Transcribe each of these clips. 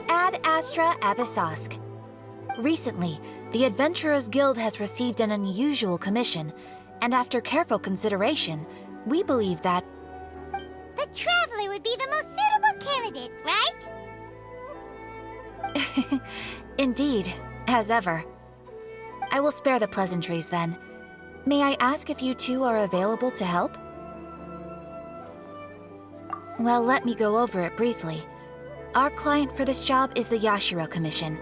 Ad Astra Abyssosk. Recently, the Adventurers Guild has received an unusual commission, and after careful consideration, we believe that The Traveler would be the most suitable candidate, right? Indeed, as ever. I will spare the pleasantries then. May I ask if you two are available to help? Well, let me go over it briefly. Our client for this job is the Yashiro Commission.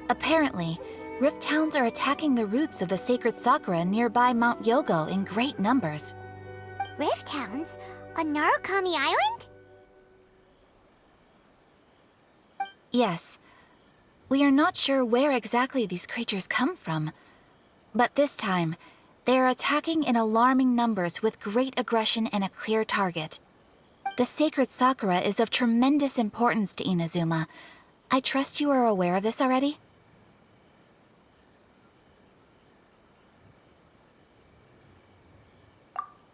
Apparently, Rift Towns are attacking the roots of the sacred sakura nearby Mount Yogo in great numbers. Rift Hounds? On Narukami Island? Yes. We are not sure where exactly these creatures come from. But this time, they are attacking in alarming numbers with great aggression and a clear target. The sacred sakura is of tremendous importance to Inazuma. I trust you are aware of this already?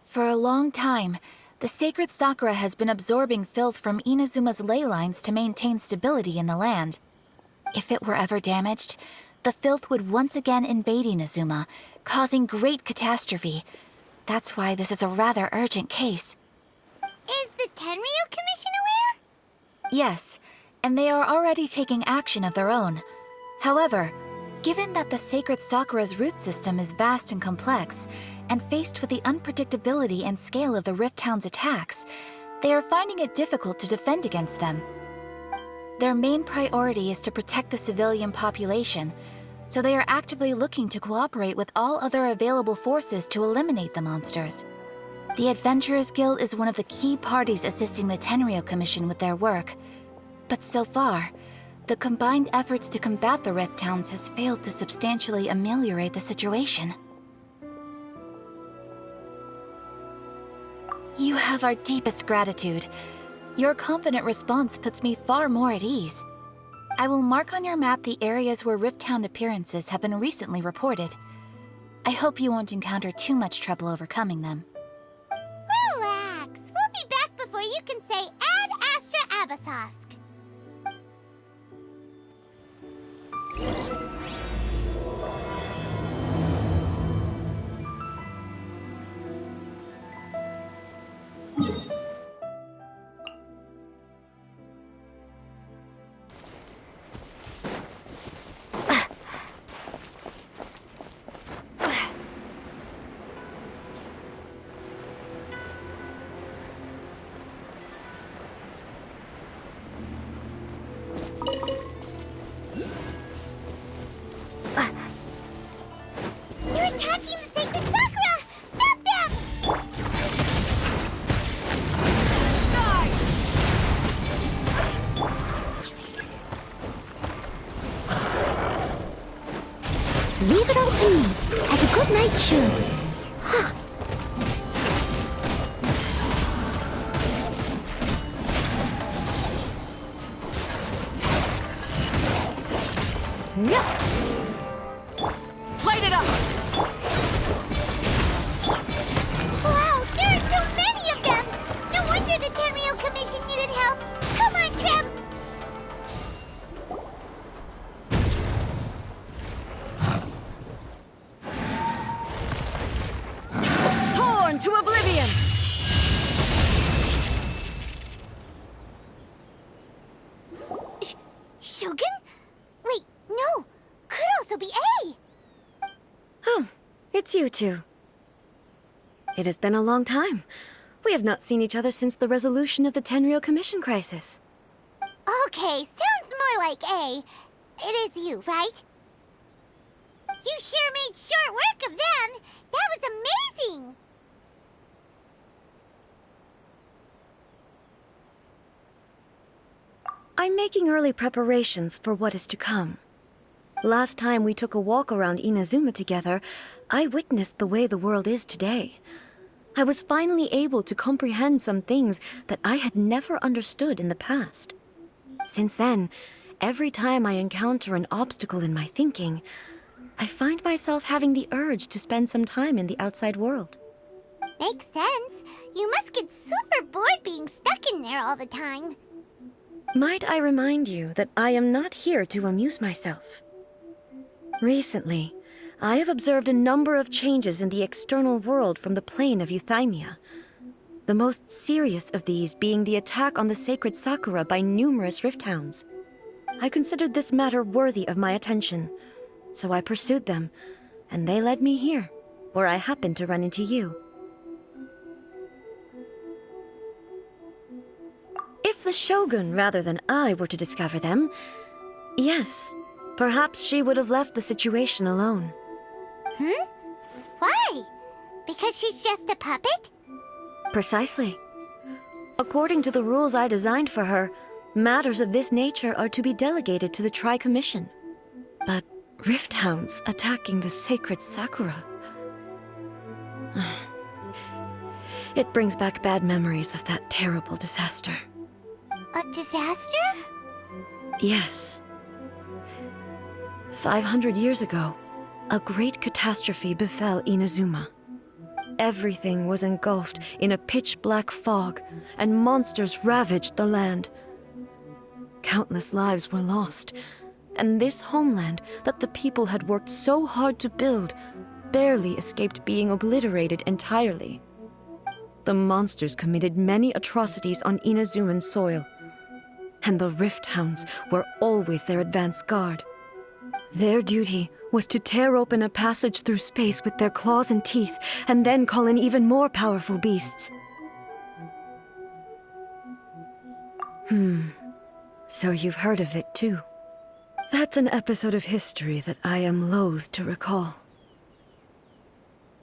For a long time, the sacred sakura has been absorbing filth from Inazuma's ley lines to maintain stability in the land. If it were ever damaged, the filth would once again invade Inazuma, causing great catastrophe. That's why this is a rather urgent case. Is the Tenryu Commission aware? Yes, and they are already taking action of their own. However, given that the sacred sakura's root system is vast and complex, and faced with the unpredictability and scale of the Rift Town's attacks, they are finding it difficult to defend against them. Their main priority is to protect the civilian population, so they are actively looking to cooperate with all other available forces to eliminate the monsters. The Adventurers Guild is one of the key parties assisting the Tenryu Commission with their work. But so far, the combined efforts to combat the Rift Towns has failed to substantially ameliorate the situation. You have our deepest gratitude. Your confident response puts me far more at ease. I will mark on your map the areas where Rift Town appearances have been recently reported. I hope you won't encounter too much trouble overcoming them. Relax. We'll be back before you can say Ad Astra Abyssosk. They're attacking the sacred sakura! Stop them! Leave it all to me. Have a good night, Shun. Light it up! Wow, there are so many of them! No wonder the Tenryu Commission needed help! Come on, Trev! Torn to oblivion! Shogun? Wait, no! Could also be A! Oh, it's you two. It has been a long time. We have not seen each other since the resolution of the Tenryu Commission crisis. Okay, sounds more like A. It is you, right? You sure made short work of them! That was amazing! I'm making early preparations for what is to come. Last time we took a walk around Inazuma together, I witnessed the way the world is today. I was finally able to comprehend some things that I had never understood in the past. Since then, every time I encounter an obstacle in my thinking, I find myself having the urge to spend some time in the outside world. Makes sense. You must get super bored being stuck in there all the time. Might I remind you that I am not here to amuse myself? Recently, I have observed a number of changes in the external world from the plane of Euthymia. The most serious of these being the attack on the sacred Sakura by numerous rift hounds. I considered this matter worthy of my attention, so I pursued them, and they led me here, where I happened to run into you. If the Shogun rather than I were to discover them, yes, perhaps she would have left the situation alone. Why? Because she's just a puppet? Precisely. According to the rules I designed for her, matters of this nature are to be delegated to the Tri-Commission. But rift hounds attacking the sacred Sakura... It brings back bad memories of that terrible disaster. A disaster? Yes. 500 years ago, a great catastrophe befell Inazuma. Everything was engulfed in a pitch-black fog, and monsters ravaged the land. Countless lives were lost, and this homeland that the people had worked so hard to build barely escaped being obliterated entirely. The monsters committed many atrocities on Inazuman soil, and the Rift Hounds were always their advance guard. Their duty was to tear open a passage through space with their claws and teeth, and then call in even more powerful beasts. So you've heard of it too. That's an episode of history that I am loath to recall.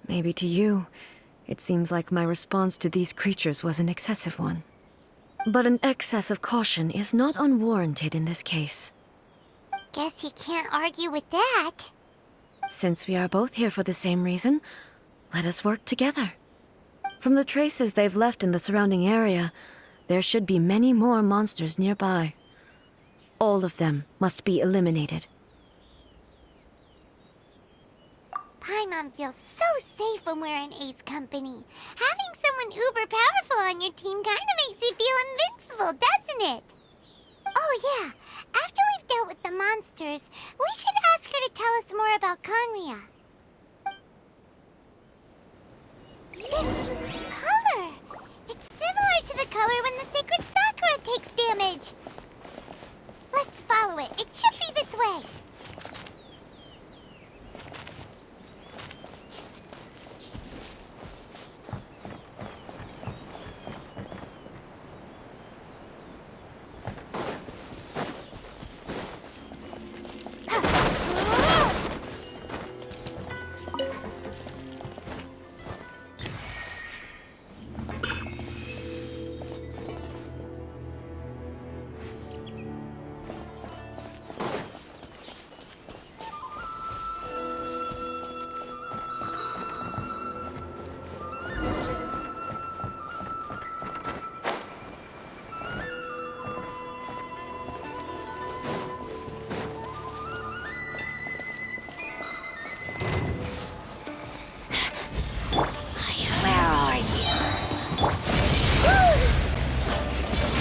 Maybe to you, it seems like my response to these creatures was an excessive one. But an excess of caution is not unwarranted in this case. Guess you can't argue with that. Since we are both here for the same reason, let us work together. From the traces they've left in the surrounding area, there should be many more monsters nearby. All of them must be eliminated. Paimon feels so safe when we're in Ace Company. Having someone uber powerful on your team kinda makes you feel invincible, doesn't it? Oh yeah, after we've dealt with the monsters, we should ask her to tell us more about Conria. This color! It's similar to the color when the sacred Sakura takes damage. Let's follow it. It should be this way.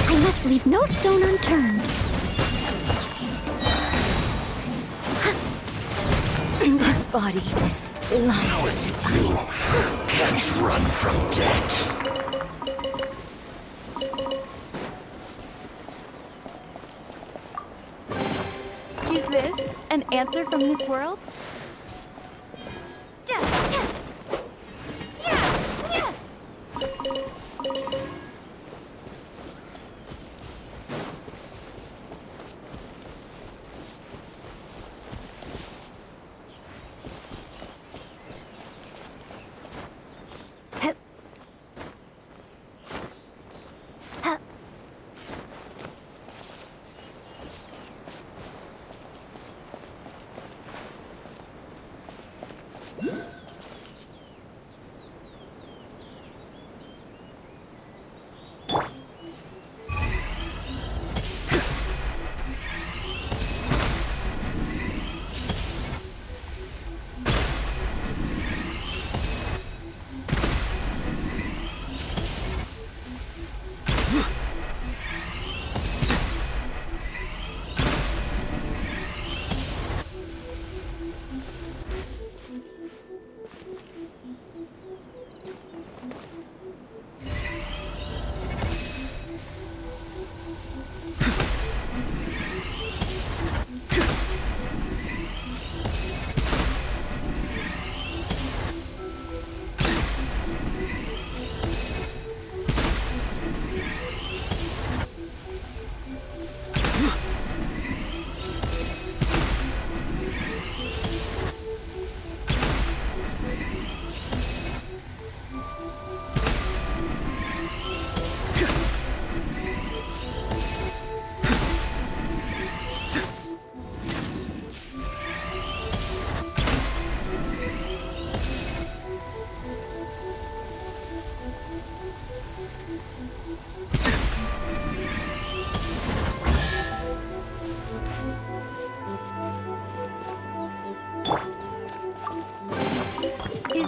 I must leave no stone unturned. This body belongs How is it you can't run from death? Is this an answer from this world?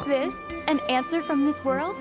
this an answer from this world?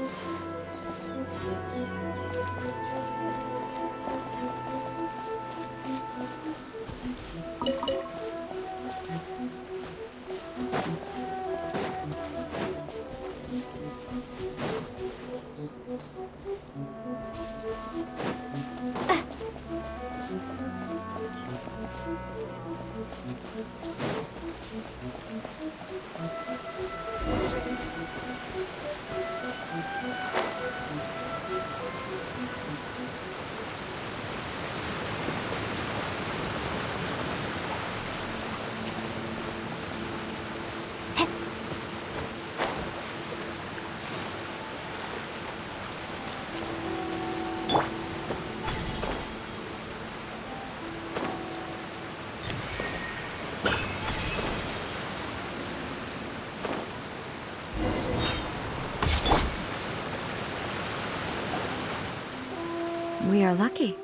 We are lucky.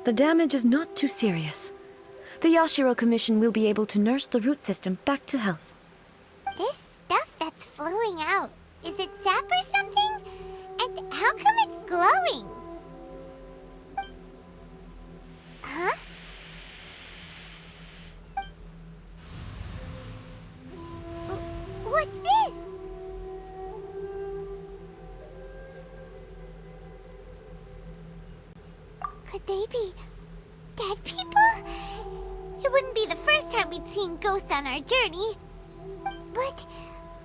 The damage is not too serious. The Yashiro Commission will be able to nurse the root system back to health. This stuff that's flowing out, is it sap or something? And how come it's glowing? Huh? What's this? Could they be dead people? It wouldn't be the first time we'd seen ghosts on our journey. But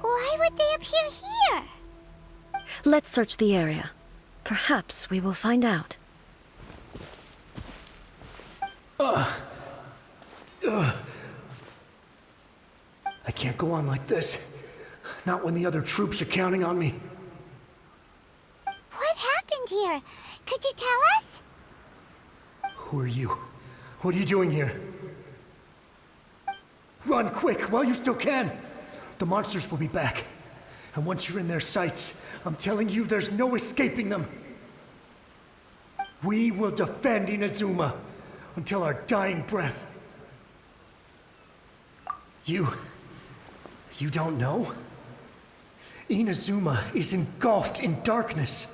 why would they appear here? Let's search the area. Perhaps we will find out. I can't go on like this. Not when the other troops are counting on me. What happened here? Could you tell us? Who are you? What are you doing here? Run quick while you still can. The monsters will be back. And once you're in their sights, I'm telling you there's no escaping them. We will defend Inazuma until our dying breath. You don't know? Inazuma is engulfed in darkness.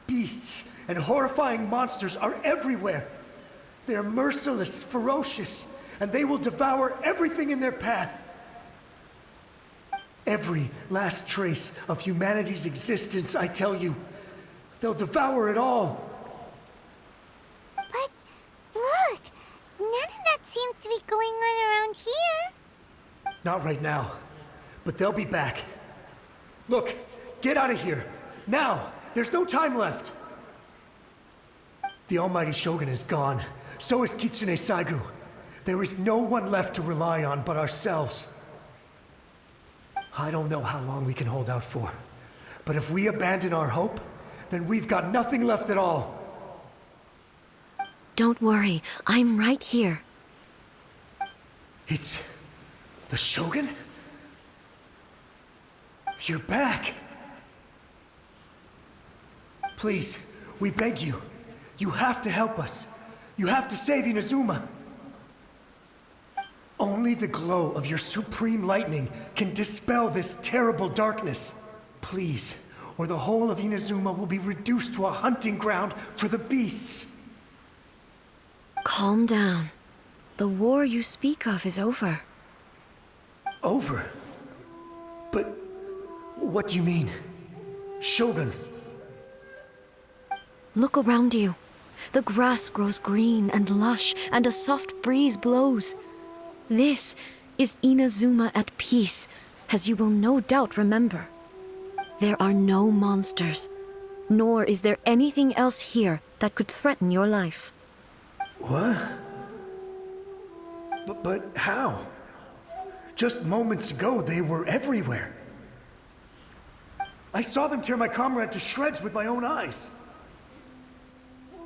Beasts and horrifying monsters are everywhere. They are merciless, ferocious, and they will devour everything in their path. Every last trace of humanity's existence, I tell you. They'll devour it all. But look, none of that seems to be going on around here. Not right now, but they'll be back. Look, get out of here. Now! There's no time left! The Almighty Shogun is gone. So is Kitsune Saigu. There is no one left to rely on but ourselves. I don't know how long we can hold out for. But if we abandon our hope, then we've got nothing left at all. Don't worry, I'm right here. It's... the Shogun? You're back! Please, we beg you. You have to help us. You have to save Inazuma. Only the glow of your supreme lightning can dispel this terrible darkness. Please, or the whole of Inazuma will be reduced to a hunting ground for the beasts. Calm down. The war you speak of is over. Over? But what do you mean? Shogun? Look around you. The grass grows green and lush, and a soft breeze blows. This is Inazuma at peace, as you will no doubt remember. There are no monsters, nor is there anything else here that could threaten your life. What? But how? Just moments ago, they were everywhere. I saw them tear my comrade to shreds with my own eyes.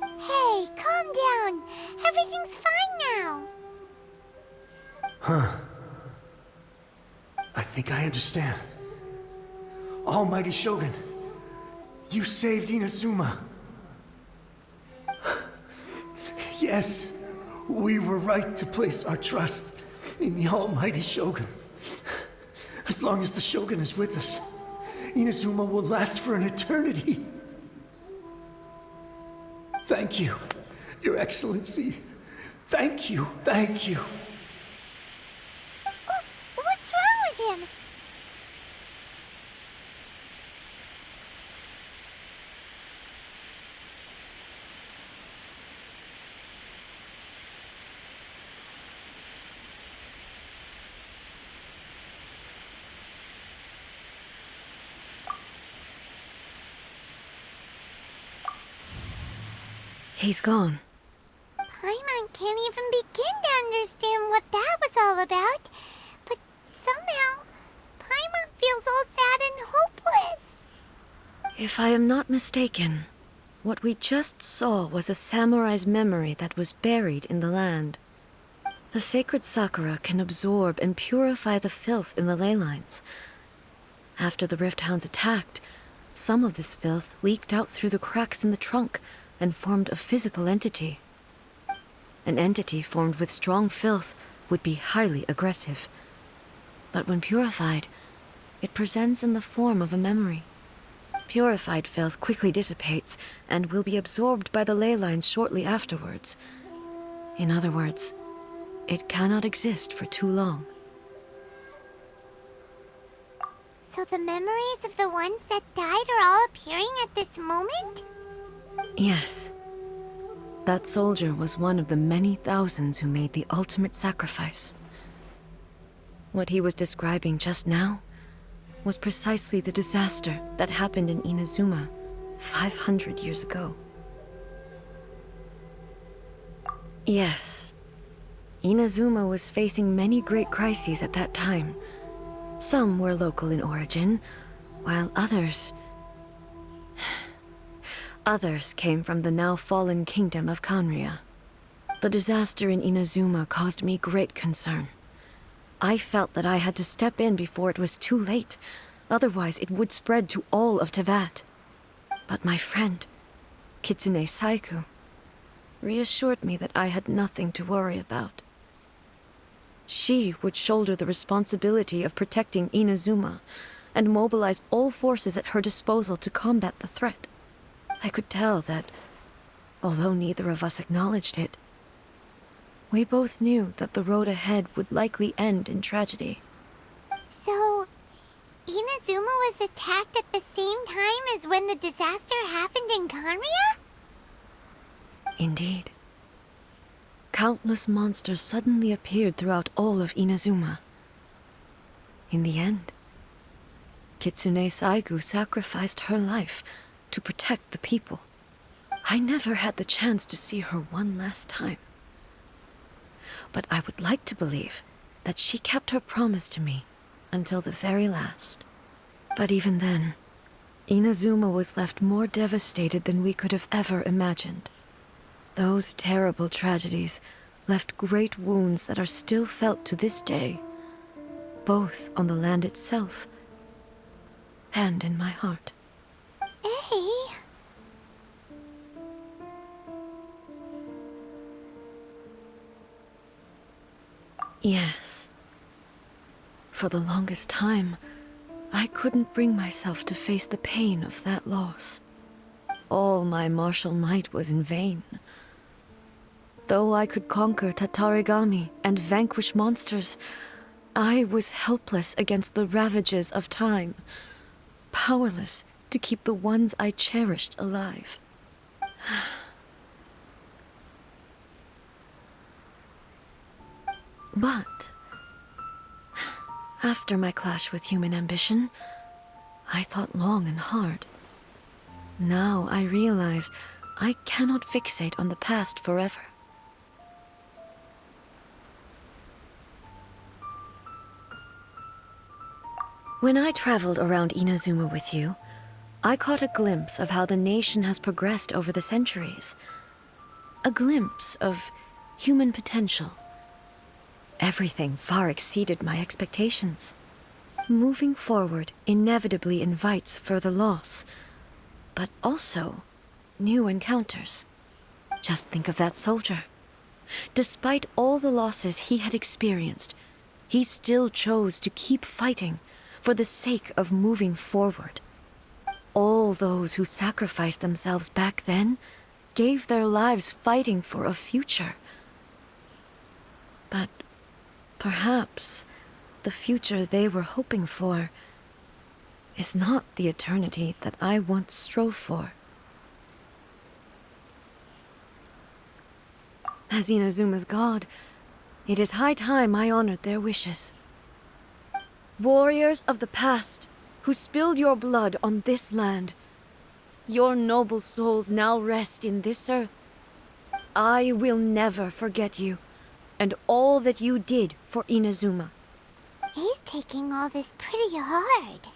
Hey, calm down. Everything's fine now. Huh. I think I understand. Almighty Shogun, you saved Inazuma. Yes, we were right to place our trust in the Almighty Shogun. As long as the Shogun is with us, Inazuma will last for an eternity. Thank you, Your Excellency. Thank you, thank you. Oh, what's wrong with him? He's gone. Paimon can't even begin to understand what that was all about. But somehow, Paimon feels all sad and hopeless. If I am not mistaken, what we just saw was a samurai's memory that was buried in the land. The sacred sakura can absorb and purify the filth in the ley lines. After the Rift Hounds attacked, some of this filth leaked out through the cracks in the trunk and formed a physical entity. An entity formed with strong filth would be highly aggressive. But when purified, it presents in the form of a memory. Purified filth quickly dissipates and will be absorbed by the ley lines shortly afterwards. In other words, it cannot exist for too long. So the memories of the ones that died are all appearing at this moment? Yes. That soldier was one of the many thousands who made the ultimate sacrifice. What he was describing just now was precisely the disaster that happened in Inazuma 500 years ago. Yes. Inazuma was facing many great crises at that time. Some were local in origin, while others came from the now fallen kingdom of Kanria. The disaster in Inazuma caused me great concern. I felt that I had to step in before it was too late, otherwise it would spread to all of Tevat. But my friend, Kitsune Saiku, reassured me that I had nothing to worry about. She would shoulder the responsibility of protecting Inazuma and mobilize all forces at her disposal to combat the threat. I could tell that, although neither of us acknowledged it, we both knew that the road ahead would likely end in tragedy. So, Inazuma was attacked at the same time as when the disaster happened in Kanria? Indeed. Countless monsters suddenly appeared throughout all of Inazuma. In the end, Kitsune Saigu sacrificed her life to protect the people. I never had the chance to see her one last time. But I would like to believe that she kept her promise to me until the very last. But even then, Inazuma was left more devastated than we could have ever imagined. Those terrible tragedies left great wounds that are still felt to this day, both on the land itself and in my heart. Hey. Yes. For the longest time, I couldn't bring myself to face the pain of that loss. All my martial might was in vain. Though I could conquer Tatarigami and vanquish monsters, I was helpless against the ravages of time, powerless to keep the ones I cherished alive. But after my clash with human ambition, I thought long and hard. Now I realize I cannot fixate on the past forever. When I traveled around Inazuma with you, I caught a glimpse of how the nation has progressed over the centuries. A glimpse of human potential. Everything far exceeded my expectations. Moving forward inevitably invites further loss, but also new encounters. Just think of that soldier. Despite all the losses he had experienced, he still chose to keep fighting for the sake of moving forward. All those who sacrificed themselves back then gave their lives fighting for a future. But perhaps the future they were hoping for is not the eternity that I once strove for. As Inazuma's god, it is high time I honored their wishes. Warriors of the past, who spilled your blood on this land, your noble souls now rest in this earth. I will never forget you, and all that you did for Inazuma. He's taking all this pretty hard.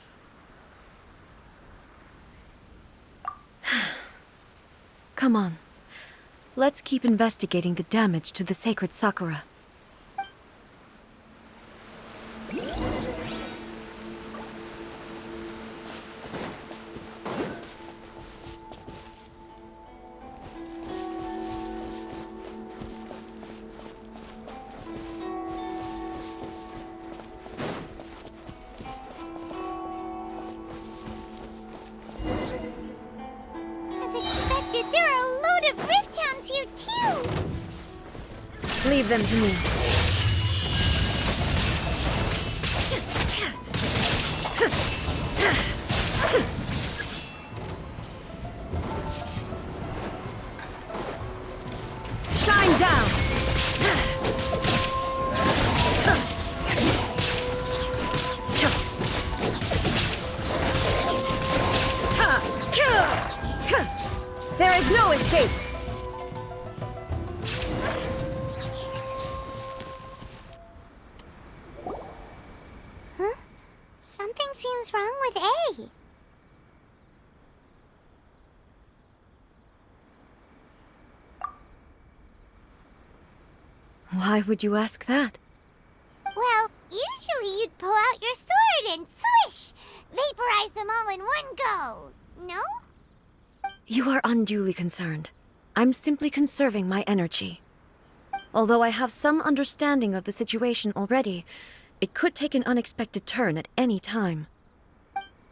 Come on. Let's keep investigating the damage to the sacred Sakura. As expected, there are a load of Rift Hounds here too! Leave them to me. Shine down! There is no escape! Huh? Something seems wrong with A. Why would you ask that? Well, usually you'd pull out your sword and swish! Vaporize them all in one go! No? You are unduly concerned. I'm simply conserving my energy. Although I have some understanding of the situation already, it could take an unexpected turn at any time.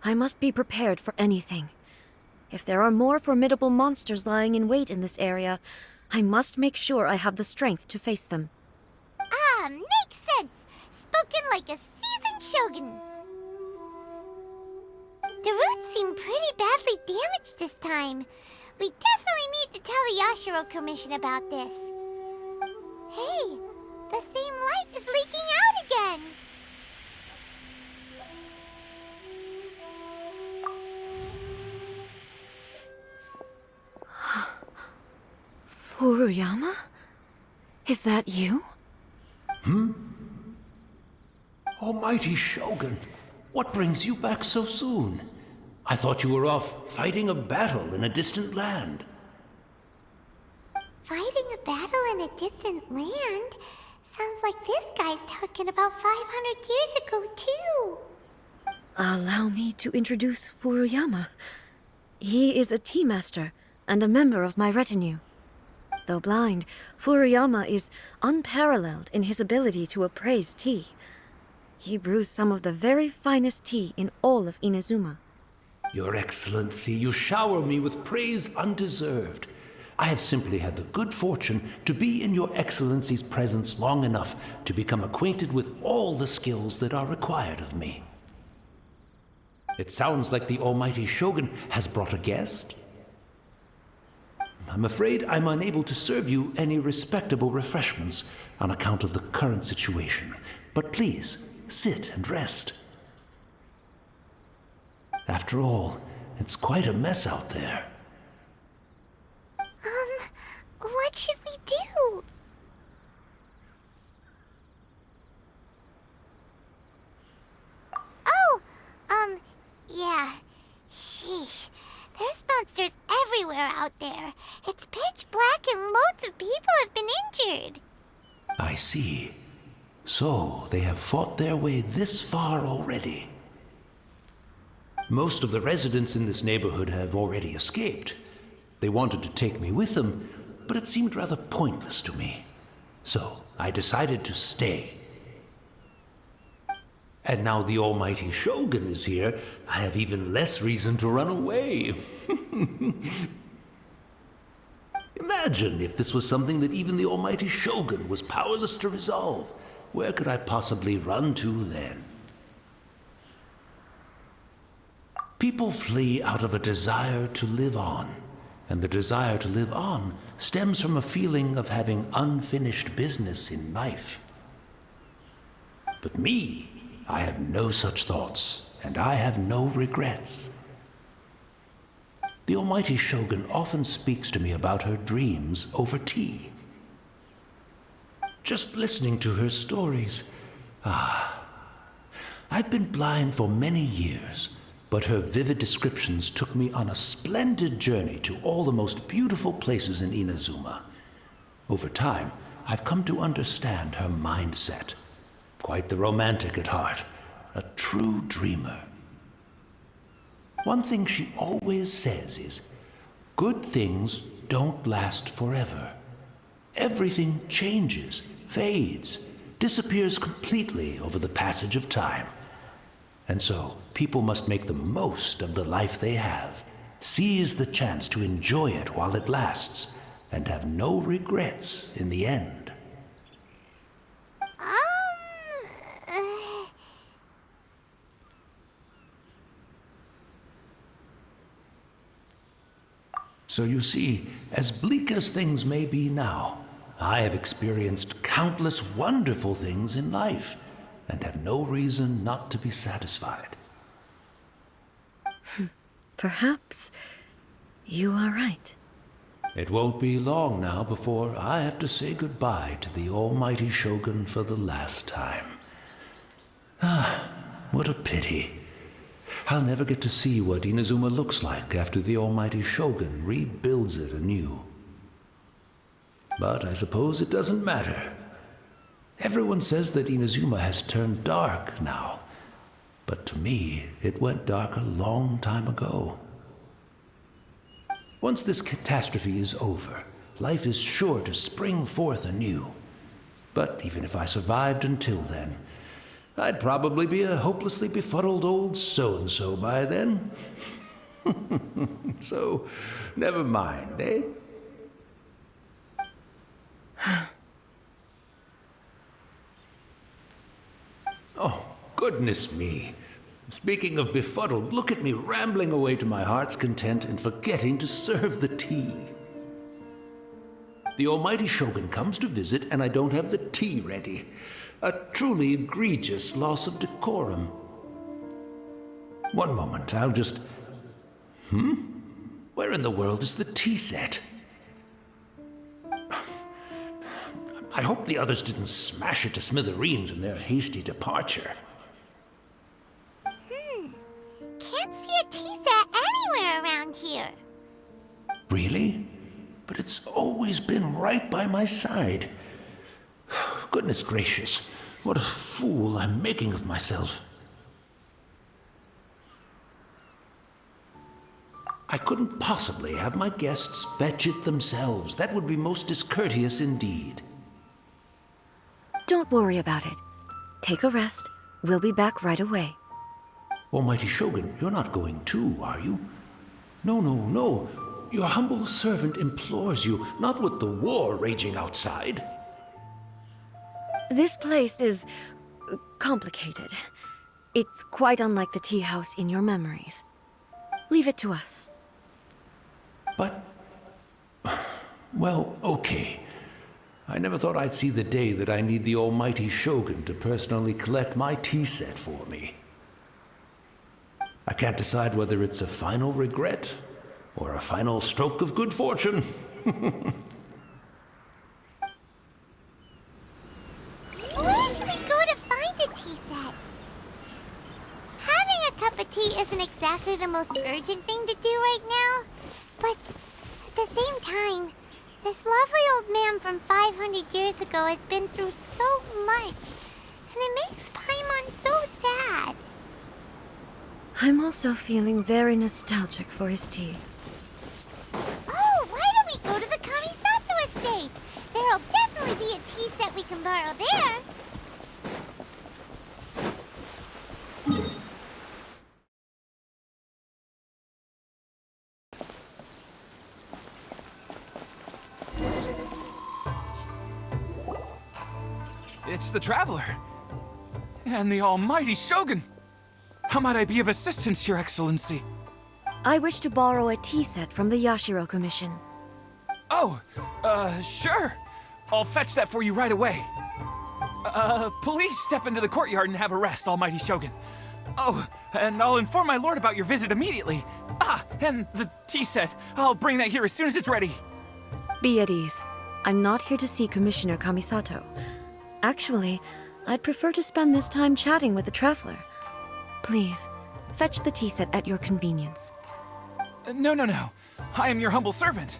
I must be prepared for anything. If there are more formidable monsters lying in wait in this area, I must make sure I have the strength to face them. Ah, makes sense! Spoken like a seasoned shogun! The roots seem pretty badly damaged this time. We definitely need to tell the Yashiro Commission about this. Hey, the same light is leaking out again! Furuyama? Is that you? Almighty Shogun, what brings you back so soon? I thought you were off fighting a battle in a distant land. Fighting a battle in a distant land? Sounds like this guy's talking about 500 years ago, too. Allow me to introduce Furuyama. He is a tea master and a member of my retinue. Though blind, Furuyama is unparalleled in his ability to appraise tea. He brews some of the very finest tea in all of Inazuma. Your Excellency, you shower me with praise undeserved. I have simply had the good fortune to be in Your Excellency's presence long enough to become acquainted with all the skills that are required of me. It sounds like the Almighty Shogun has brought a guest. I'm afraid I'm unable to serve you any respectable refreshments on account of the current situation. But please, sit and rest. After all, it's quite a mess out there. What should we do? Oh, yeah. Sheesh. There's monsters everywhere out there. It's pitch black and loads of people have been injured. I see. So, they have fought their way this far already. Most of the residents in this neighborhood have already escaped. They wanted to take me with them, but it seemed rather pointless to me. So, I decided to stay. And now the almighty Shogun is here, I have even less reason to run away. Imagine if this was something that even the almighty Shogun was powerless to resolve. Where could I possibly run to then? People flee out of a desire to live on, and the desire to live on stems from a feeling of having unfinished business in life. But me, I have no such thoughts, and I have no regrets. The almighty Shogun often speaks to me about her dreams over tea. Just listening to her stories, I've been blind for many years, but her vivid descriptions took me on a splendid journey to all the most beautiful places in Inazuma. Over time, I've come to understand her mindset. Quite the romantic at heart, a true dreamer. One thing she always says is, good things don't last forever. Everything changes, fades, disappears completely over the passage of time. And so, people must make the most of the life they have, seize the chance to enjoy it while it lasts, and have no regrets in the end. So you see, as bleak as things may be now, I have experienced countless wonderful things in life, and have no reason not to be satisfied. Perhaps you are right. It won't be long now before I have to say goodbye to the almighty Shogun for the last time. What a pity. I'll never get to see what Inazuma looks like after the almighty Shogun rebuilds it anew. But I suppose it doesn't matter. Everyone says that Inazuma has turned dark now, but to me, it went dark a long time ago. Once this catastrophe is over, life is sure to spring forth anew. But even if I survived until then, I'd probably be a hopelessly befuddled old so-and-so by then. So, never mind, eh? Oh, goodness me. Speaking of befuddled, look at me rambling away to my heart's content and forgetting to serve the tea. The almighty Shogun comes to visit and I don't have the tea ready. A truly egregious loss of decorum. One moment, I'll just... Where in the world is the tea set? I hope the others didn't smash it to smithereens in their hasty departure. Can't see a tea set anywhere around here. Really? But it's always been right by my side. Goodness gracious, what a fool I'm making of myself. I couldn't possibly have my guests fetch it themselves. That would be most discourteous indeed. Don't worry about it. Take a rest. We'll be back right away. Almighty Shogun, you're not going too, are you? No, no, no. Your humble servant implores you, not with the war raging outside. This place is complicated. It's quite unlike the tea house in your memories. Leave it to us. But... well, okay. I never thought I'd see the day that I need the almighty Shogun to personally collect my tea set for me. I can't decide whether it's a final regret or a final stroke of good fortune. Where should we go to find a tea set? Having a cup of tea isn't exactly the most urgent thing to do right now, but at the same time, this lovely old man from 500 years ago has been through so much, and it makes Paimon so sad. I'm also feeling very nostalgic for his tea. Oh, why don't we go to the Kamisato estate? There'll definitely be a tea set we can borrow there. it's the Traveler. And the almighty Shogun. How might I be of assistance, Your Excellency? I wish to borrow a tea set from the Yashiro Commission. Oh, sure. I'll fetch that for you right away. Please step into the courtyard and have a rest, almighty Shogun. Oh, and I'll inform my lord about your visit immediately. Ah, and the tea set. I'll bring that here as soon as it's ready. Be at ease. I'm not here to see Commissioner Kamisato. Actually, I'd prefer to spend this time chatting with the Traveler. Please, fetch the tea set at your convenience. No. I am your humble servant.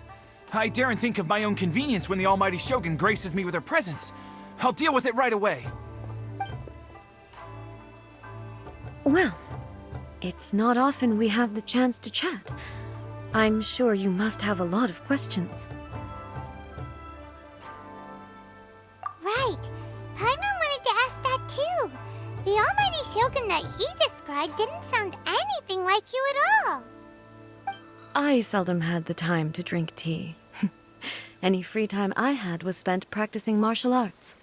I daren't think of my own convenience when the almighty Shogun graces me with her presence. I'll deal with it right away. Well, it's not often we have the chance to chat. I'm sure you must have a lot of questions. Right. Paimon wanted to ask that too. The almighty Shogun that he described didn't sound anything like you at all. I seldom had the time to drink tea. Any free time I had was spent practicing martial arts.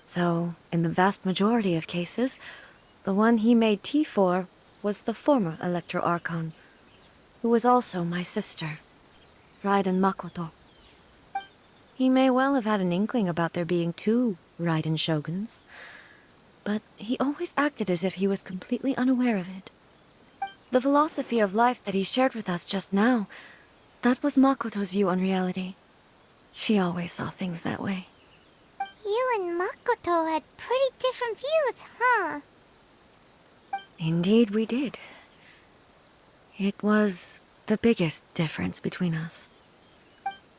So, in the vast majority of cases, the one he made tea for was the former Electro Archon, who was also my sister, Raiden Makoto. He may well have had an inkling about there being two Raiden Shoguns, but he always acted as if he was completely unaware of it. The philosophy of life that he shared with us just now, that was Makoto's view on reality. She always saw things that way. You and Makoto had pretty different views, huh? Indeed we did. It was the biggest difference between us.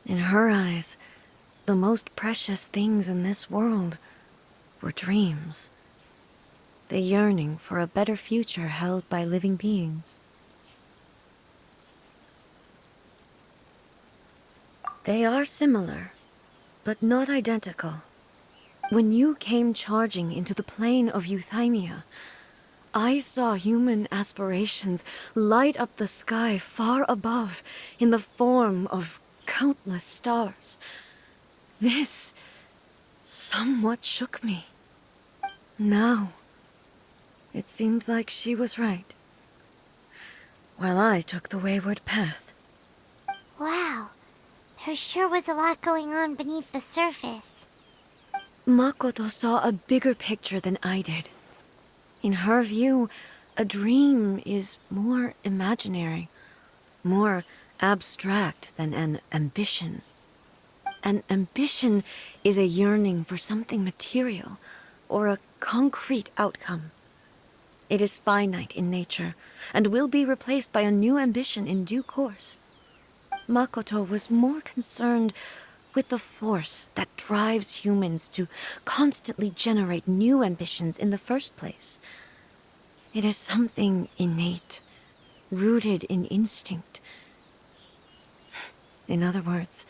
In her eyes, the most precious things in this world were dreams. The yearning for a better future held by living beings. They are similar, but not identical. When you came charging into the plane of Euthymia, I saw human aspirations light up the sky far above in the form of countless stars. This somewhat shook me. Now, it seems like she was right, while I took the wayward path. Wow. There sure was a lot going on beneath the surface. Makoto saw a bigger picture than I did. In her view, a dream is more imaginary, more abstract than an ambition. An ambition is a yearning for something material, or a concrete outcome. It is finite in nature, and will be replaced by a new ambition in due course. Makoto was more concerned with the force that drives humans to constantly generate new ambitions in the first place. It is something innate, rooted in instinct. In other words,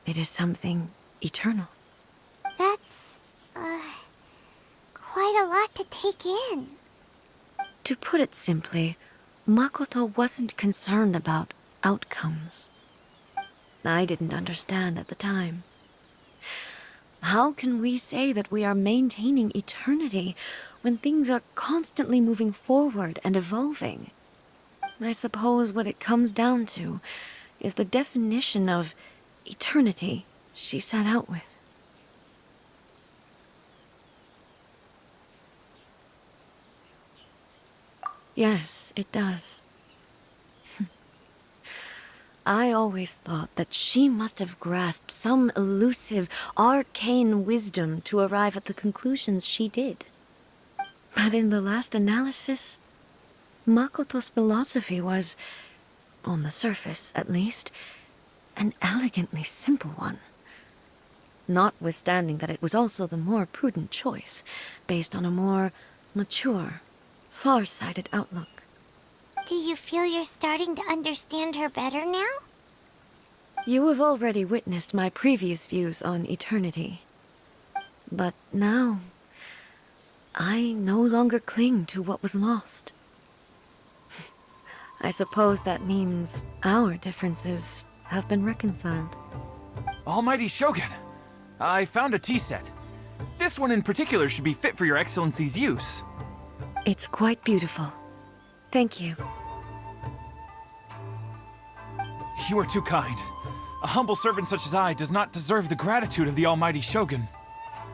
it is something eternal. That's, quite a lot to take in. To put it simply, Makoto wasn't concerned about outcomes. I didn't understand at the time. How can we say that we are maintaining eternity when things are constantly moving forward and evolving? I suppose what it comes down to is the definition of eternity she set out with. Yes, it does. I always thought that she must have grasped some elusive, arcane wisdom to arrive at the conclusions she did. But in the last analysis, Makoto's philosophy was, on the surface at least, an elegantly simple one. Notwithstanding that it was also the more prudent choice, based on a more mature, far-sighted outlook. Do you feel you're starting to understand her better now? You have already witnessed my previous views on eternity. But now, I no longer cling to what was lost. I suppose that means our differences have been reconciled. Almighty Shogun, I found a tea set. This one in particular should be fit for your Excellency's use. It's quite beautiful. Thank you. You are too kind. A humble servant such as I does not deserve the gratitude of the almighty Shogun.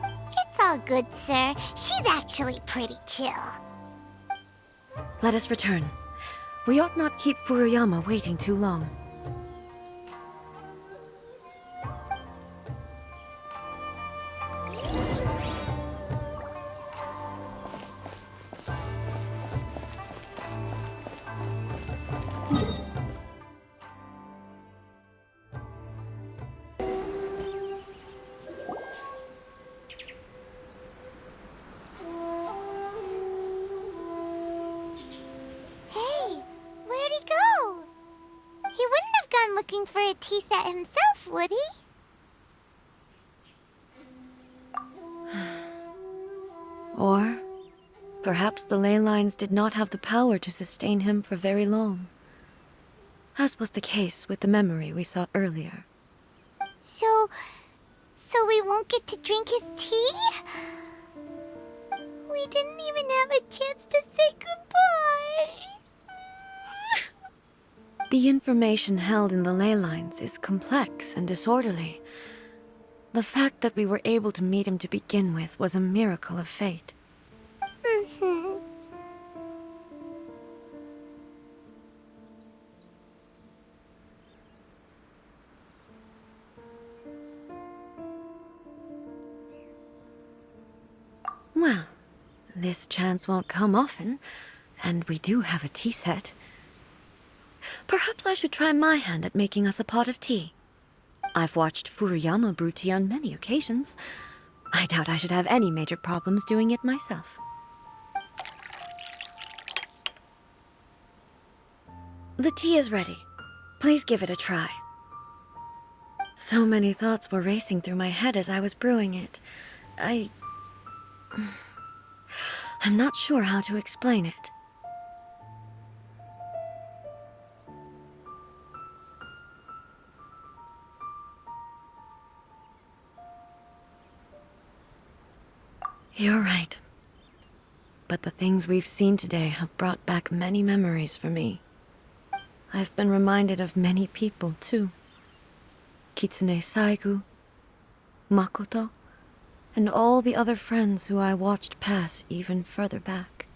It's all good, sir. She's actually pretty chill. Let us return. We ought not keep Furuyama waiting too long. Hey, where'd he go? He wouldn't have gone looking for a tea set himself, would he? Or perhaps the ley lines did not have the power to sustain him for very long, as was the case with the memory we saw earlier. So we won't get to drink his tea? We didn't even have a chance to say goodbye. The information held in the ley lines is complex and disorderly. The fact that we were able to meet him to begin with was a miracle of fate. Mhm. Well, this chance won't come often, and we do have a tea set. Perhaps I should try my hand at making us a pot of tea. I've watched Furuyama brew tea on many occasions. I doubt I should have any major problems doing it myself. The tea is ready. Please give it a try. So many thoughts were racing through my head as I was brewing it. I'm not sure how to explain it. You're right. But the things we've seen today have brought back many memories for me. I've been reminded of many people, too. Kitsune Saigu, Makoto, and all the other friends who I watched pass even further back.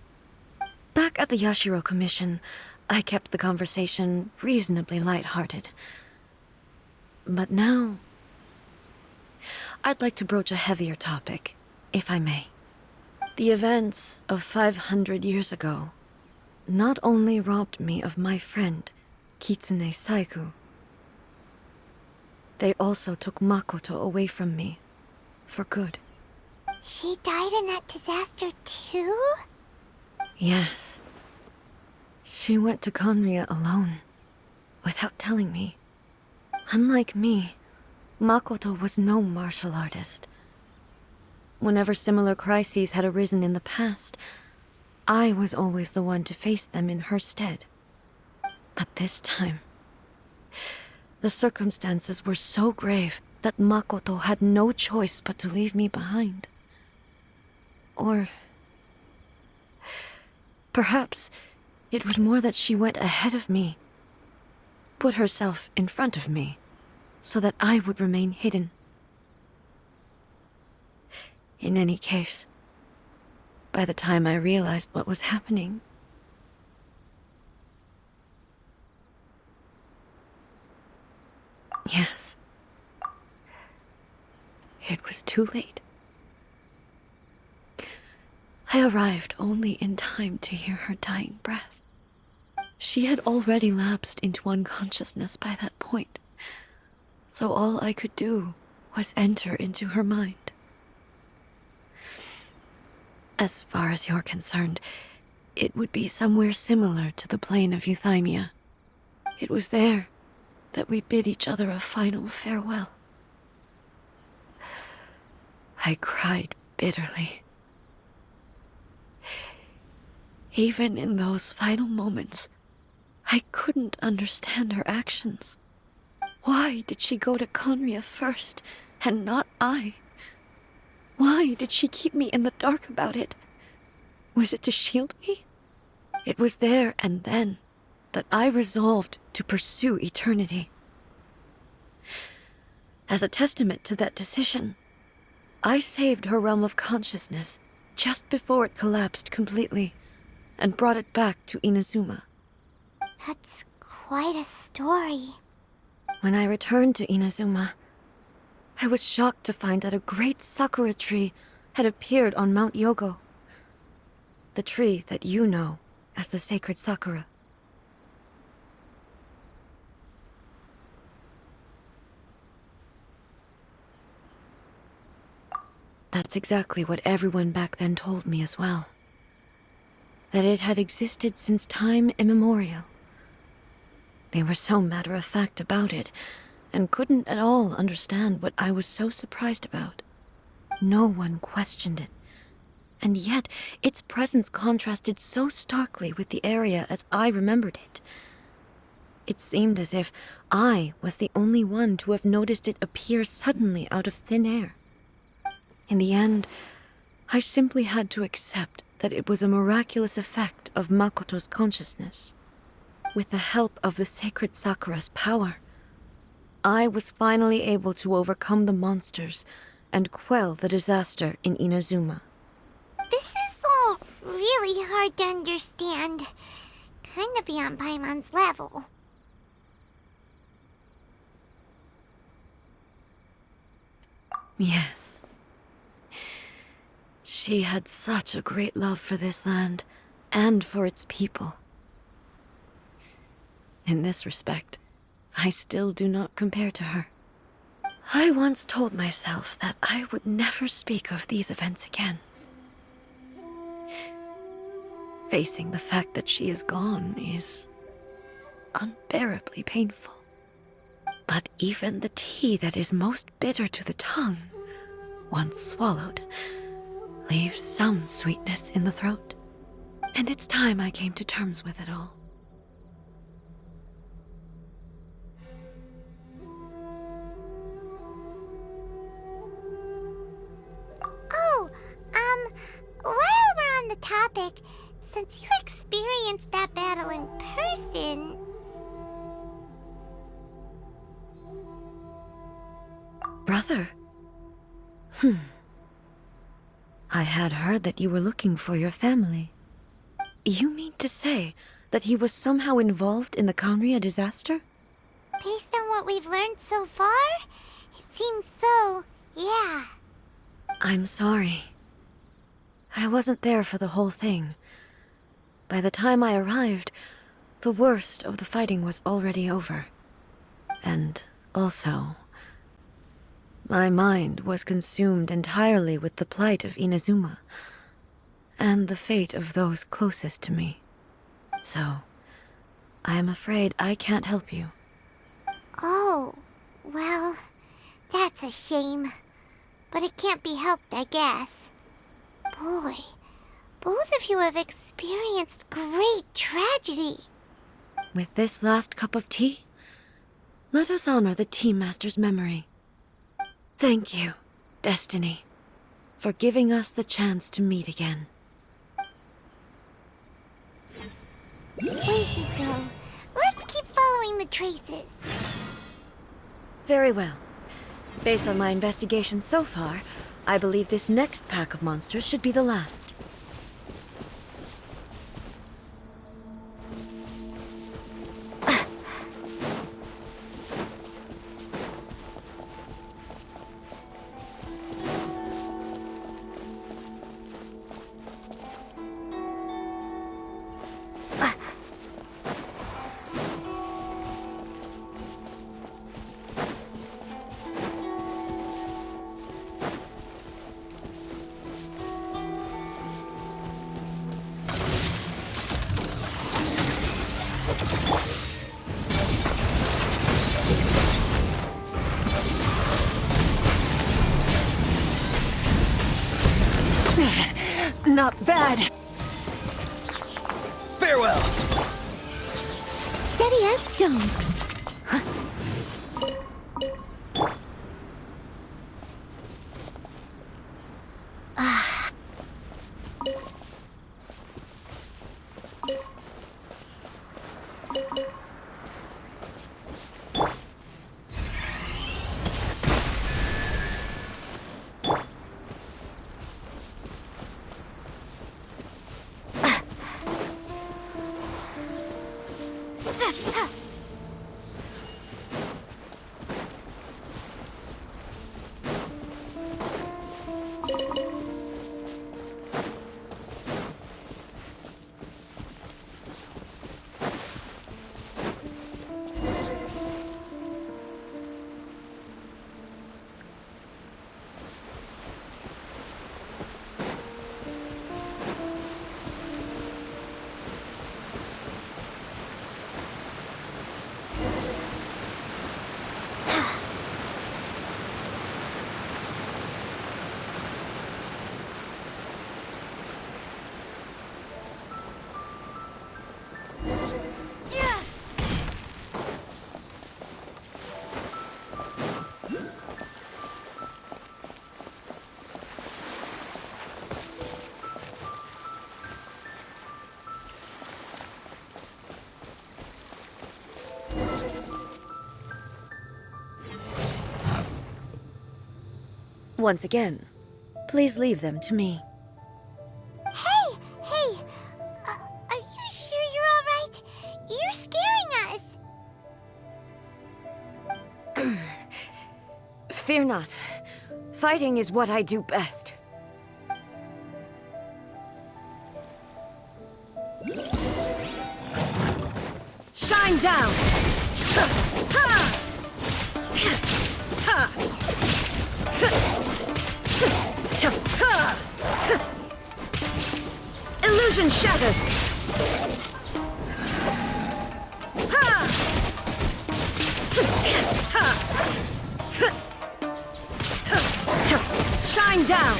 Back at the Yashiro Commission, I kept the conversation reasonably lighthearted. But now, I'd like to broach a heavier topic, if I may. The events of 500 years ago not only robbed me of my friend, Kitsune Saigu, they also took Makoto away from me, for good. She died in that disaster too? Yes. She went to Conria alone, without telling me. Unlike me, Makoto was no martial artist. Whenever similar crises had arisen in the past, I was always the one to face them in her stead. But this time, the circumstances were so grave that Makoto had no choice but to leave me behind. Or perhaps it was more that she went ahead of me, put herself in front of me, so that I would remain hidden. In any case, by the time I realized what was happening, yes, it was too late. I arrived only in time to hear her dying breath. She had already lapsed into unconsciousness by that point, so all I could do was enter into her mind. As far as you're concerned, it would be somewhere similar to the plain of Euthymia. It was there that we bid each other a final farewell. I cried bitterly. Even in those final moments, I couldn't understand her actions. Why did she go to Conria first, and not I? Why did she keep me in the dark about it? Was it to shield me? It was there and then that I resolved to pursue eternity. As a testament to that decision, I saved her realm of consciousness just before it collapsed completely and brought it back to Inazuma. That's quite a story. When I returned to Inazuma, I was shocked to find that a great sakura tree had appeared on Mount Yogo. The tree that you know as the sacred sakura. That's exactly what everyone back then told me as well. That it had existed since time immemorial. They were so matter-of-fact about it, and couldn't at all understand what I was so surprised about. No one questioned it, and yet its presence contrasted so starkly with the area as I remembered it. It seemed as if I was the only one to have noticed it appear suddenly out of thin air. In the end, I simply had to accept that it was a miraculous effect of Makoto's consciousness. With the help of the sacred Sakura's power, I was finally able to overcome the monsters and quell the disaster in Inazuma. This is all really hard to understand. Kinda beyond Paimon's level. Yes. She had such a great love for this land and for its people. In this respect, I still do not compare to her. I once told myself that I would never speak of these events again. Facing the fact that she is gone is unbearably painful. But even the tea that is most bitter to the tongue, once swallowed, leaves some sweetness in the throat. And it's time I came to terms with it all. Oh, while we're on the topic, since you experienced that battle in person... Brother? I had heard that you were looking for your family. You mean to say that he was somehow involved in the Kanria disaster? Based on what we've learned so far, it seems so, yeah. I'm sorry. I wasn't there for the whole thing. By the time I arrived, the worst of the fighting was already over. And also, my mind was consumed entirely with the plight of Inazuma, and the fate of those closest to me. So, I am afraid I can't help you. Oh, well, that's a shame. But it can't be helped, I guess. Boy, both of you have experienced great tragedy. With this last cup of tea, let us honor the Tea Master's memory. Thank you, Destiny, for giving us the chance to meet again. We should go. Let's keep following the traces. Very well. Based on my investigation so far, I believe this next pack of monsters should be the last. Not bad. Farewell! Steady as stone. Once again, please leave them to me. Hey! Are you sure you're all right? You're scaring us! Fear not. Fighting is what I do best. Shine down! Illusion shattered! Shine down!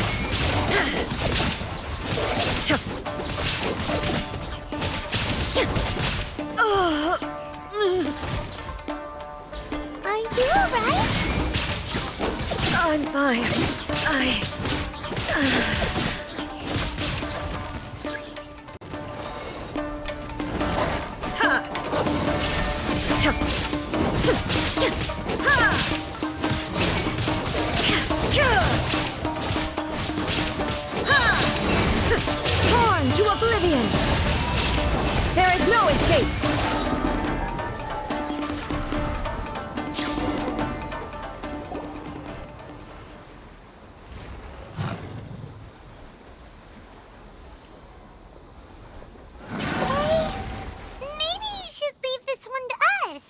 Are you alright? I'm fine. Torn to oblivion! There is no escape! Maybe you should leave this one to us.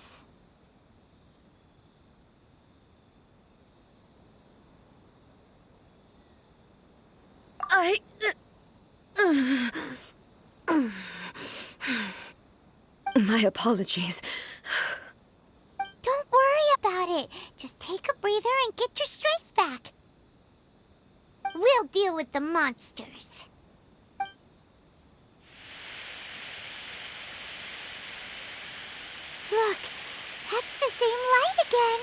My apologies. Don't worry about it. Just take a breather and get your strength back. We'll deal with the monsters. Look, that's the same light again.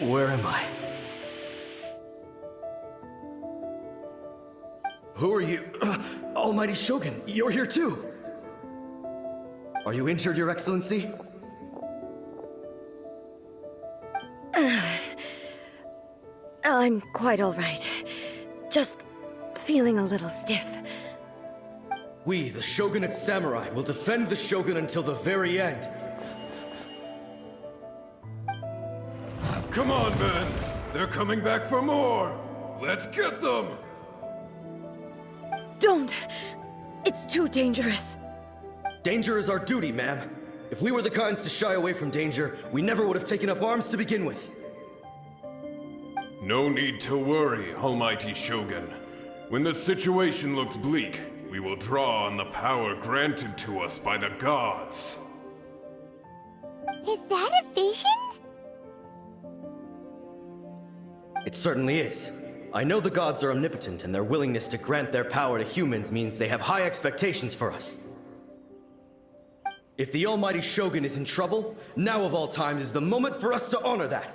Where am I? Who are you? Almighty Shogun, you're here too! Are you injured, Your Excellency? I'm quite all right. Just feeling a little stiff. We, the Shogunate Samurai, will defend the Shogun until the very end. Come on, men! They're coming back for more! Let's get them! Don't! It's too dangerous. Danger is our duty, ma'am. If we were the kinds to shy away from danger, we never would have taken up arms to begin with. No need to worry, Almighty Shogun. When the situation looks bleak, we will draw on the power granted to us by the gods. Is that a vision? It certainly is. I know the gods are omnipotent, and their willingness to grant their power to humans means they have high expectations for us. If the Almighty Shogun is in trouble, now of all times is the moment for us to honor that.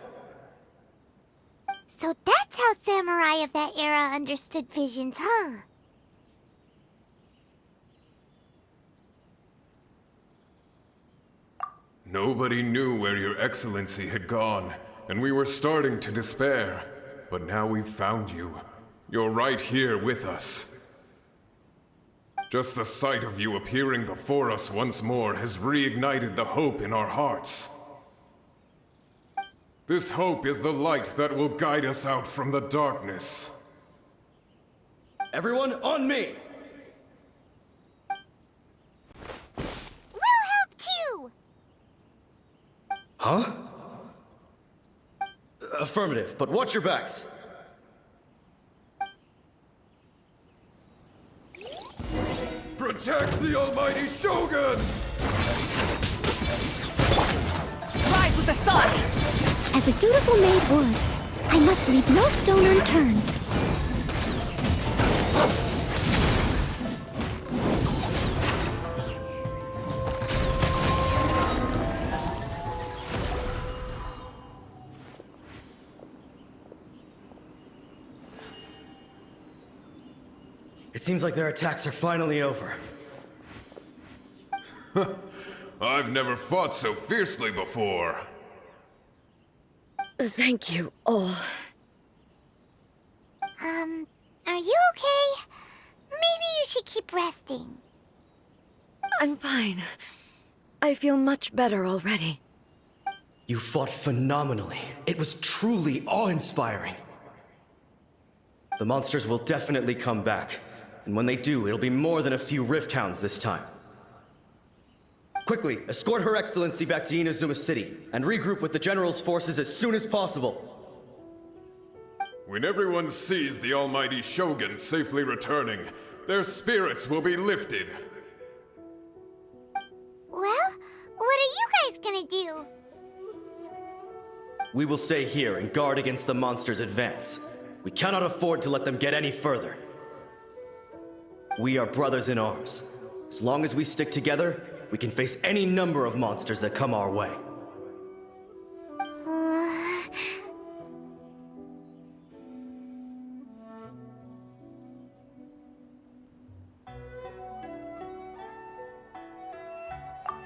So that's how samurai of that era understood visions, huh? Nobody knew where Your Excellency had gone, and we were starting to despair. but now we've found you. You're right here with us. Just the sight of you appearing before us once more has reignited the hope in our hearts. This hope is the light that will guide us out from the darkness. Everyone, on me! We'll help too! Huh? Affirmative, but watch your backs. Protect the almighty Shogun! Rise with the sun! As a dutiful maid would, I must leave no stone unturned. It seems like their attacks are finally over. I've never fought so fiercely before. Thank you all. Are you okay? Maybe you should keep resting. I'm fine. I feel much better already. You fought phenomenally. It was truly awe-inspiring. The monsters will definitely come back. And when they do, it'll be more than a few Rift Hounds this time. Quickly, escort Her Excellency back to Inazuma City, and regroup with the General's forces as soon as possible. When everyone sees the almighty Shogun safely returning, their spirits will be lifted. Well, what are you guys gonna do? We will stay here and guard against the monsters' advance. We cannot afford to let them get any further. We are brothers in arms. As long as we stick together, we can face any number of monsters that come our way.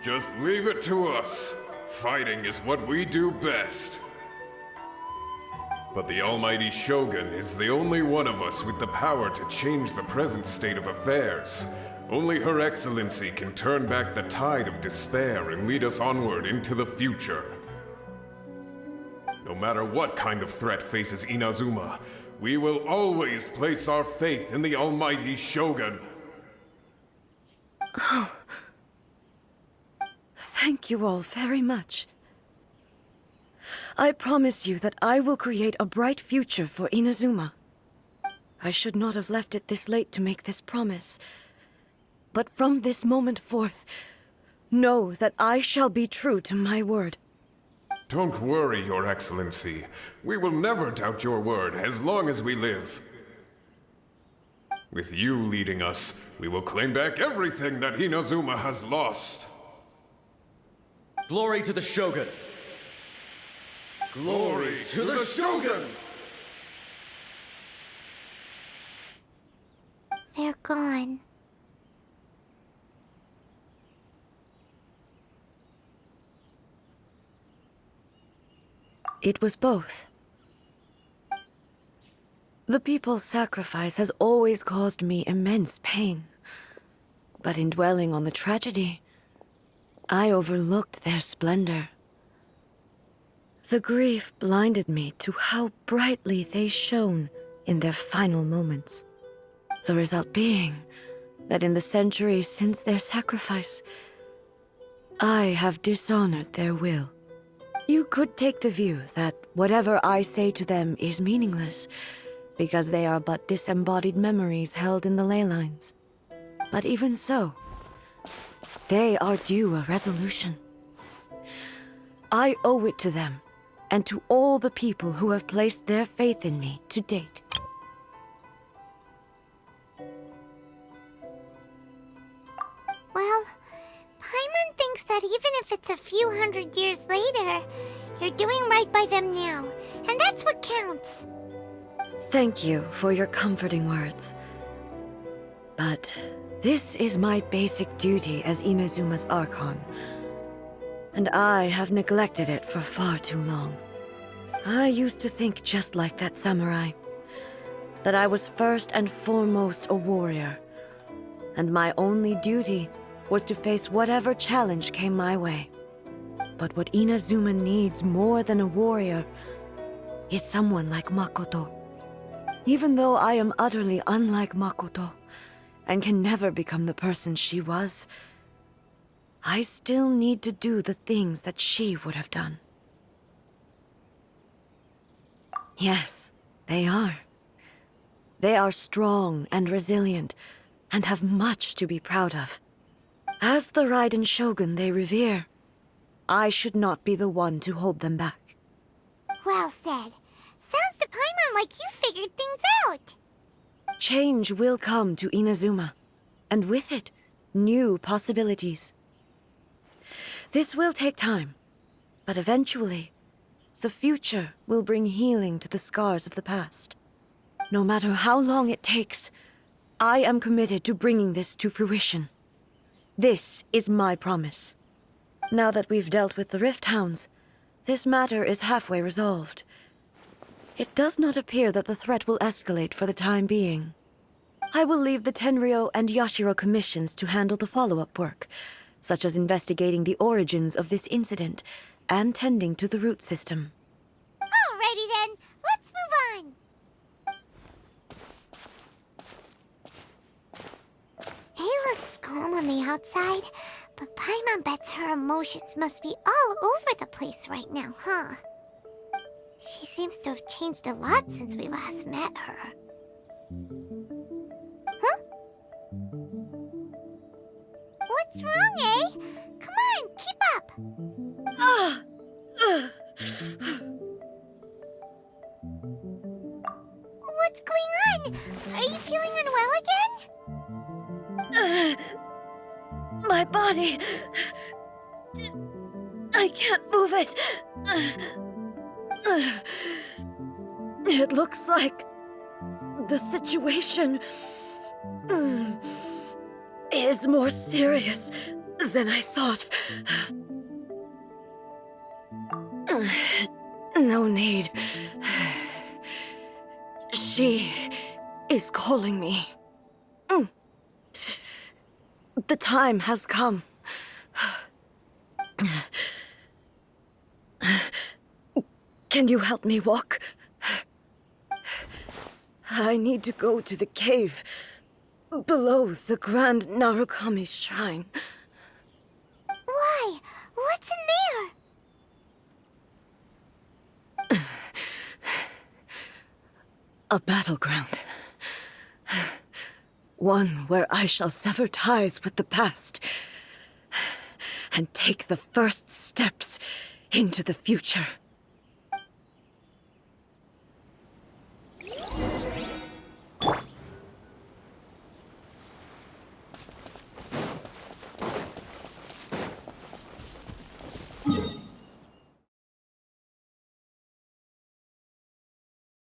Just leave it to us. Fighting is what we do best. But the almighty Shogun is the only one of us with the power to change the present state of affairs. Only Her Excellency can turn back the tide of despair and lead us onward into the future. No matter what kind of threat faces Inazuma, we will always place our faith in the almighty Shogun. Oh. Thank you all very much. I promise you that I will create a bright future for Inazuma. I should not have left it this late to make this promise. But from this moment forth, know that I shall be true to my word. Don't worry, Your Excellency. We will never doubt your word as long as we live. With you leading us, we will claim back everything that Inazuma has lost. Glory to the Shogun! Glory to the Shogun! They're gone. It was both. The people's sacrifice has always caused me immense pain. But in dwelling on the tragedy, I overlooked their splendor. The grief blinded me to how brightly they shone in their final moments. The result being that in the centuries since their sacrifice, I have dishonored their will. You could take the view that whatever I say to them is meaningless, because they are but disembodied memories held in the ley lines. But even so, they are due a resolution. I owe it to them, and to all the people who have placed their faith in me to date. Well, Paimon thinks that even if it's a few hundred years later, you're doing right by them now, and that's what counts. Thank you for your comforting words. But this is my basic duty as Inazuma's Archon, and I have neglected it for far too long. I used to think just like that samurai. That I was first and foremost a warrior. And my only duty was to face whatever challenge came my way. But what Inazuma needs more than a warrior is someone like Makoto. Even though I am utterly unlike Makoto, and can never become the person she was, I still need to do the things that she would have done. Yes, they are. They are strong and resilient, and have much to be proud of. As the Raiden Shogun they revere, I should not be the one to hold them back. Well said. Sounds to Paimon like you figured things out. Change will come to Inazuma, and with it, new possibilities. This will take time, but eventually, the future will bring healing to the scars of the past. No matter how long it takes, I am committed to bringing this to fruition. This is my promise. Now that we've dealt with the Rift Hounds, this matter is halfway resolved. It does not appear that the threat will escalate for the time being. I will leave the Tenryo and Yashiro commissions to handle the follow-up work, such as investigating the origins of this incident and tending to the root system. Alrighty then, let's move on. It looks calm on the outside, but Paimon bets her emotions must be all over the place right now, huh? She seems to have changed a lot since we last met her. Huh? What's wrong, eh? Come on, keep up! What's going on? Are you feeling unwell again? My body... I can't move it. It looks like the situation is more serious than I thought. No need. She is calling me. The time has come. Can you help me walk? I need to go to the cave below the Grand Narukami Shrine. Why? What's in there? A battleground. One where I shall sever ties with the past and take the first steps into the future.